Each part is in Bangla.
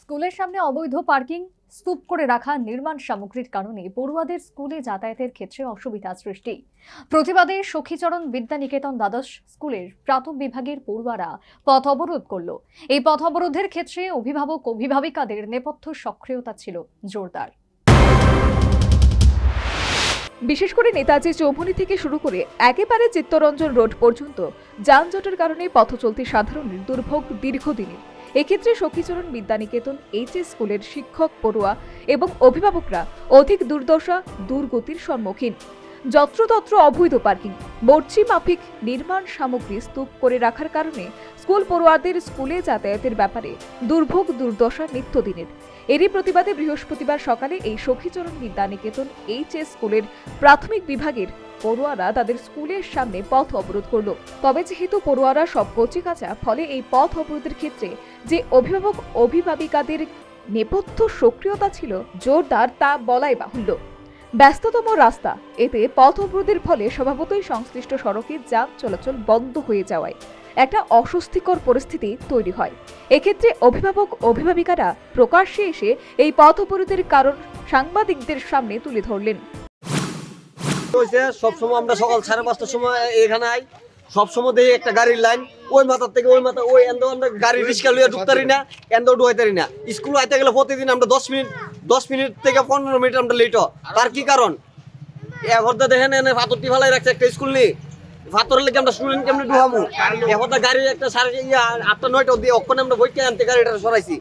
স্কুলের সামনে অবৈধ পার্কিং, স্তূপ করে রাখা নির্মাণ সামগ্রীর কারণে পড়ুয়াদের স্কুলে যাতায়াতের ক্ষেত্রে অসুবিধা সৃষ্টি। প্রতিবাদে সখীচরণ বিদ্যানিকেতন দ্বাদশ স্কুলের প্রাথমিক বিভাগের পড়ুয়ারা পথ অবরোধ করল। এই পথ অবরোধের ক্ষেত্রে অভিভাবক অভিভাবিকাদের নেপথ্য সক্রিয়তা ছিল জোরদার। বিশেষ করে নেতাজি চৌমুহনী থেকে শুরু করে একেবারে চিত্তরঞ্জন রোড পর্যন্ত যানজটের কারণে পথ চলতি সাধারণের দুর্ভোগ দীর্ঘদিনের। এক্ষেত্রে সখীচরণ বিদ্যানিকেতন এইচএস স্কুলের শিক্ষক, পড়ুয়া এবং অভিভাবকরা অধিক দুর্দশা দুর্গতির সম্মুখীন। যত্রতত্র অবৈধ পার্কিং, বর্জি মাফিক নির্মাণ সামগ্রী স্তূপ করে রাখার কারণে স্কুল পড়ুয়াদের স্কুলে যাতায়াতের ব্যাপারে দুর্ভোগ দুর্দশা নিত্যদিনের। এরই প্রতিবাদে বৃহস্পতিবার সকালে এই সখীচরণ বিদ্যানিকেতন এইচএস স্কুলের প্রাথমিক বিভাগের পড়ুয়ারা তাদের স্কুলের সামনে পথ অবরোধ করল। তবে যেহেতু পড়ুয়ারা সব কচিকাঁচা, ফলে এই পথ অবরোধের ক্ষেত্রে যে অভিভাবক অভিভাবিকাদের নেপথ্য সক্রিয়তা ছিল জোরদার তা বলাই বাহুল্য। ব্যস্ততম রাস্তা, এতে পথ অবরোধের ফলে স্বভাবতই সংশ্লিষ্ট সড়কে যান চলাচল বন্ধ হয়ে যাওয়ায় একটা অস্বস্তিকর পরিস্থিতি তৈরি হয়। এক্ষেত্রে অভিভাবক অভিভাবিকারা প্রকাশ্যে এসে এই পথ অবরোধের কারণ সাংবাদিকদের সামনে তুলে ধরলেন। সবসময় আমরা সকাল 5:30টার সময় এখানে আই, সবসময় দেখি একটা গাড়ির লাইন, ওই মাথার থেকে ওই মাথা, ওই এন্দ আমরা গাড়ি রিক্সা লইয়া ঢুকতারি না, এন্দ ঢুকাইতারি না। স্কুল আইতে গেলে প্রতিদিন আমরা 10 মিনিট থেকে 15 মিনিট আমরা লেট। তার কি কারণ? এখনটা দেখেন এনে ফাতরটি ফেলাই রাখছে একটা স্কুল নিয়ে, ফাতরের লেগে আমরা স্টুডেন্ট কেমনি ঢুকামু? এখনটা গাড়ি একটা 8টা 9টা দিয়ে ওখানে আমরা বইকে আনতে গাড়িটা সরাইছি।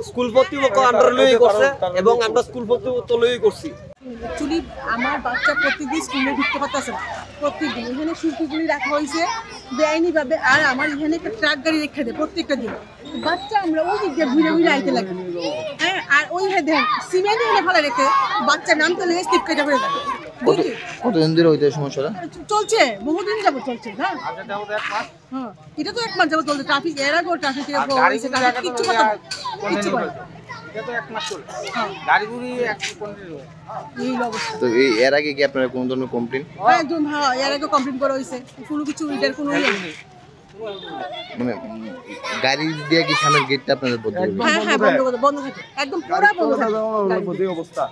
স্কুল কর্তৃপক্ষ আমরা লই করছে এবং আমরা স্কুল কর্তৃপক্ষ লই করছি। অ্যাকচুয়ালি আমার বাচ্চা প্রতিদিন স্কুলে ঢুকতে পারতেছে না, প্রত্যেকদিন এখানে সুরকিগুলি রাখা হয়েছে বেআইনিভাবে। আর আমার এখানে একটা ট্রাক গাড়ি রেখে দেয় প্রত্যেকটা দিন। বাচ্চা আমরা ওই দিক দিয়ে ঘুরে ঘুরে আইতে লাগি, হ্যাঁ। আর ওই দেখেন সিমেন্ট এনে ফেলে রেখে বাচ্চার নাম তো লেগে স্লিপ কেটে পড়ে যাবে। কতদিন ধরে হইতে সমস্যাটা চলছে? বহুদিন যাবো চলছে না। হ্যাঁ, এটা তো 1 মাস যাবো চলছে। ট্রাফিক এর আগেও ট্রাফিক কিচ্ছু কথা কিচ্ছু করে তো এর আগে কি আপনারা কোন ধরনের কমপ্লেইন? হ্যাঁ, এর আগে কমপ্লেইন করা হয়েছে, কোনো কিছু এটার কোনো মানে গাড়ি দিয়ে কি সামনের গেটটা আপনাদের বন্ধ হবে? হ্যাঁ হ্যাঁ, বন্ধ থাকে, একদম পুরো বন্ধ থাকে অবস্থা।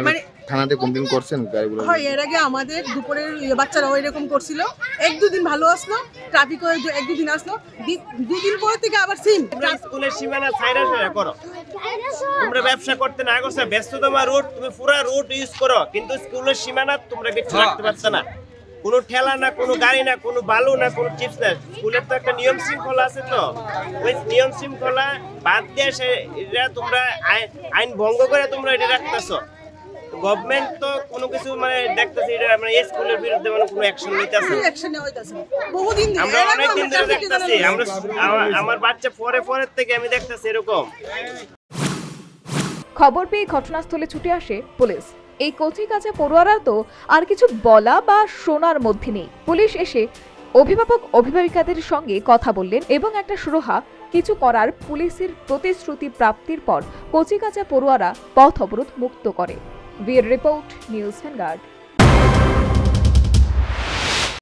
মানে থানাতে কমপ্লেইন করছেন গাড়িগুলো? হয়, এর আগে আমাদের দুপুরের বাচ্চারাও এরকম করছিল। 1-2 দিন ভালো আসলো, ট্রাফিক 1-2 দিন আসলো, 2 দিন পর থেকে আবার সিম। স্কুলের সীমানা ছাইরা করো, তোমরা ব্যবসা করতে না করছো, ব্যস্ততম রুট, তুমি পুরো রুট ইউজ করো, কিন্তু স্কুলের সীমানা তোমরা কিছু রাখতে পারছো না। কোনো ঠেলা না, কোনো গাড়ি না, কোনো বালু না, কোনো চিপস না। স্কুলের তো একটা নিয়ম শৃঙ্খলা আছে, তো ওই নিয়ম শৃঙ্খলা বাদ দিয়ে এটা তোমরা আইন ভঙ্গ করে তোমরা এটা রাখতেছো। গভর্নমেন্ট তো কোনো কিছু মানে দেখতেছে এটা মানে এই স্কুলের বিরুদ্ধে মানে কোনো অ্যাকশন নিতেছে না। বহুদিন আমরা অনেক দিন ধরে দেখতেছি, আমরা আমার বাচ্চা পরে থেকে আমি দেখতেছি এরকম। খবর পেয়ে ঘটনাস্থলে ছুটে আসে পুলিশ। এই কচিকাঁচা পড়ুয়ারা তো আর কিছু বলা বা শোনার মধ্যে নেই। পুলিশ এসে অভিভাবক অভিভাবিকাদের সঙ্গে কথা বললেন এবং একটা সুরাহা কিছু করার পুলিশের প্রতিশ্রুতি প্রাপ্তির পর কচিকাঁচা পড়ুয়ারা পথ অবরোধ মুক্ত করে। Bureau report, news vanguard.